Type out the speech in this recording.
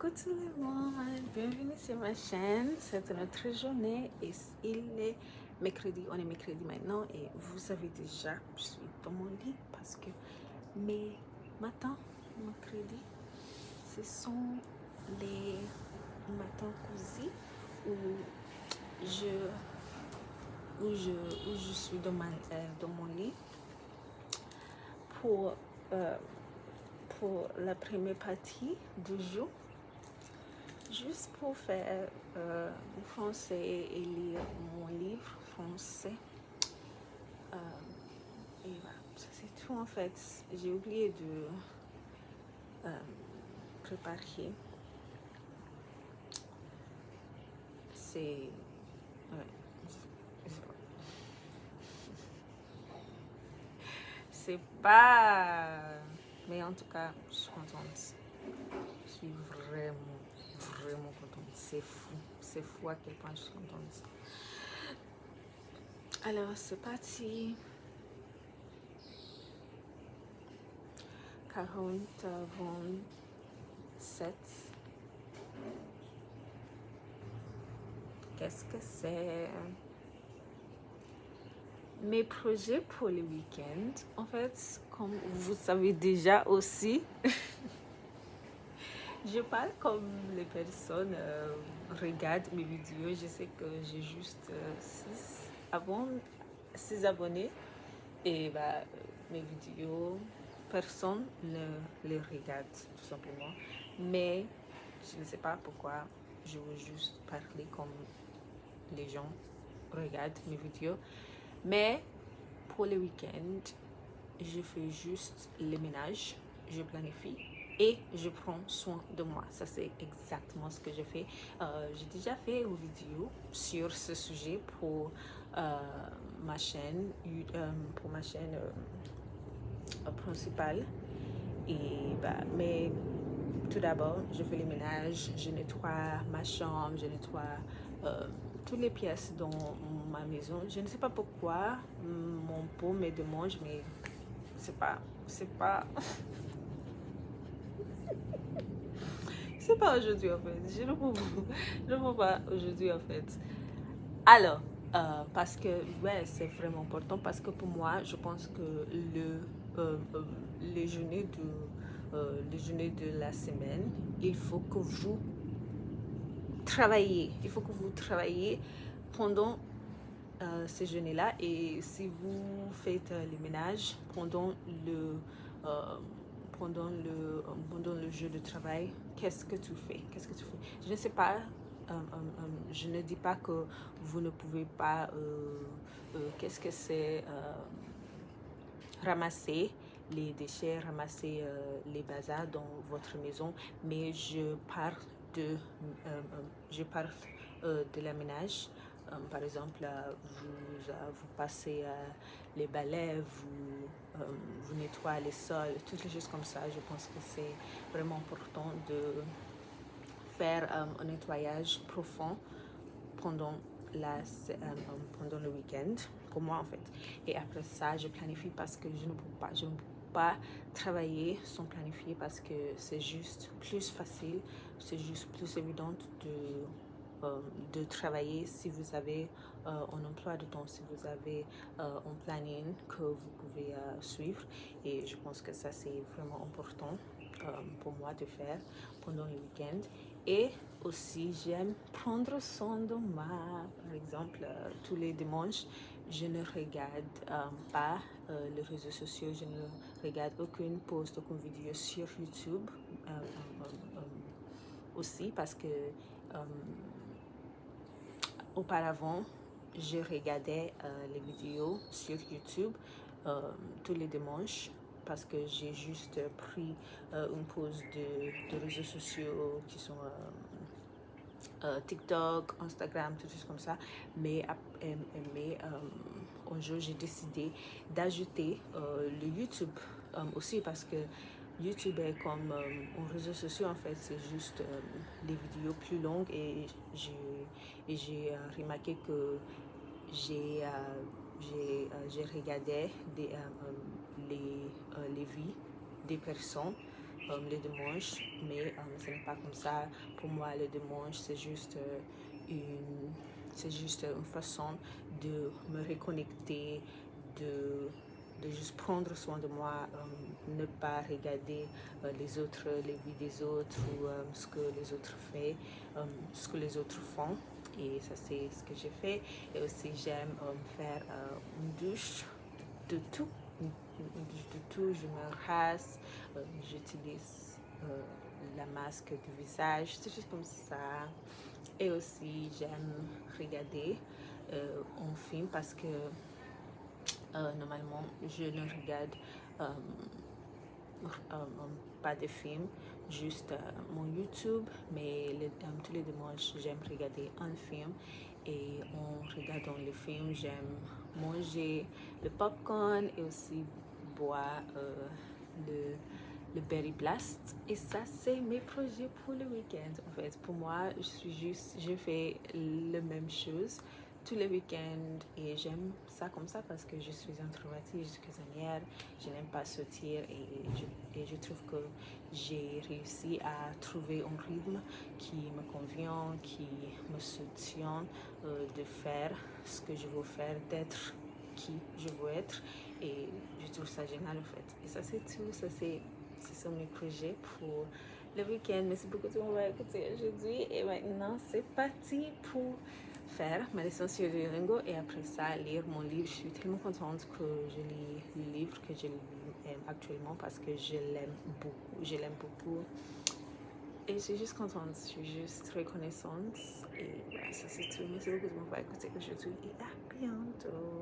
Coucou tout le monde, bienvenue sur ma chaîne. C'est notre journée et il est mercredi, on est mercredi maintenant et vous savez déjà, je suis dans mon lit parce que mes matins mercredi, ce sont les matins cosy où je, où je suis dans mon lit pour, euh, pour la première partie du jour. Juste pour faire français et lire mon livre français. Et voilà, ça c'est tout en fait. J'ai oublié de préparer. C'est... Ouais, c'est pas... Mais en tout cas, je suis contente. Je suis vraiment contente. C'est fou. C'est fou à quel point je suis contente. Alors, c'est parti. 47. Qu'est-ce que c'est? Mes projets pour le week-end, en fait, comme vous savez déjà aussi, je parle comme les personnes regardent mes vidéos. Je sais que j'ai juste 6 abonnés et bah, mes vidéos, personne ne les regarde tout simplement. Mais je ne sais pas pourquoi je veux juste parler comme les gens regardent mes vidéos. Mais pour le week-end, je fais juste le ménage, je planifie et je prends soin de moi. Ça, c'est exactement ce que je fais. J'ai déjà fait une vidéo sur ce sujet pour ma chaîne, principale. Et mais tout d'abord, je fais le ménage, je nettoie ma chambre, je nettoie toutes les pièces dans ma maison. Je ne sais pas pourquoi mon pot me demande, mais c'est pas c'est pas aujourd'hui en fait. Je ne peux pas aujourd'hui en fait. Alors, parce que ouais, c'est vraiment important parce que pour moi, je pense que le journée de la semaine, il faut que vous travaillez. Il faut que vous travaillez pendant ces journées-là. Et si vous faites le ménage euh, pendant le jeu de travail, qu'est-ce que tu fais? Qu'est-ce que tu fais? Je ne sais pas. Je ne dis pas que vous ne pouvez pas. Qu'est-ce que c'est? Ramasser les déchets, ramasser les bazars dans votre maison, mais je parle de la ménage. Par exemple, vous passez les balais, vous nettoyez les sols, toutes les choses comme ça. Je pense que c'est vraiment important de faire un nettoyage profond pendant pendant le week-end, pour moi en fait. Et après ça, je planifie parce que je ne peux pas travailler sans planifier parce que c'est juste plus facile, c'est juste plus évident de travailler si vous avez un emploi de temps, si vous avez un planning que vous pouvez suivre. Et je pense que ça c'est vraiment important pour moi de faire pendant le week-end. Et aussi, j'aime prendre soin de moi. Par exemple, tous les dimanches, je ne regarde pas les réseaux sociaux, je ne regarde aucune post, aucune vidéo sur YouTube. Aussi parce que auparavant, je regardais les vidéos sur YouTube tous les dimanches parce que j'ai juste pris une pause de réseaux sociaux qui sont TikTok, Instagram, tout choses comme ça. Mais un jour, j'ai décidé d'ajouter le YouTube aussi parce que YouTube est comme un réseau social en fait, c'est juste des vidéos plus longues et j'ai remarqué que j'ai regardé les vies des personnes le dimanche, mais ce n'est pas comme ça. Pour moi, le dimanche, c'est juste une façon de me reconnecter, de juste prendre soin de moi, ne pas regarder les vies des autres ou ce que les autres font, ce que les autres font. Et ça, c'est ce que j'ai fait. Et aussi, j'aime faire une douche de tout. Une douche de tout. Je me rase, j'utilise la masque du visage, c'est juste comme ça. Et aussi, j'aime regarder un film parce que normalement, je ne regarde pas de films, juste mon YouTube, mais tous les dimanches, j'aime regarder un film. Et en regardant le film, j'aime manger le popcorn et aussi boire le Berry Blast. Et ça, c'est mes projets pour le week-end. En fait, pour moi, je fais la même chose tous les week-ends et j'aime ça comme ça parce que je suis introvertie, je suis casanière, je n'aime pas sortir et je trouve que j'ai réussi à trouver un rythme qui me convient, qui me soutient de faire ce que je veux faire, d'être qui je veux être et je trouve ça génial en fait. Et ça c'est tout, ça c'est mes projets pour le week-end. Merci beaucoup de m'avoir écouté aujourd'hui et maintenant c'est parti pour faire ma leçon sur Duolingo et après ça lire mon livre. Je suis tellement contente que je lis le livre que je lis actuellement parce que je l'aime beaucoup et je suis juste contente, je suis juste reconnaissante et voilà, ça c'est tout. Merci beaucoup de m'avoir écouté aujourd'hui et à bientôt.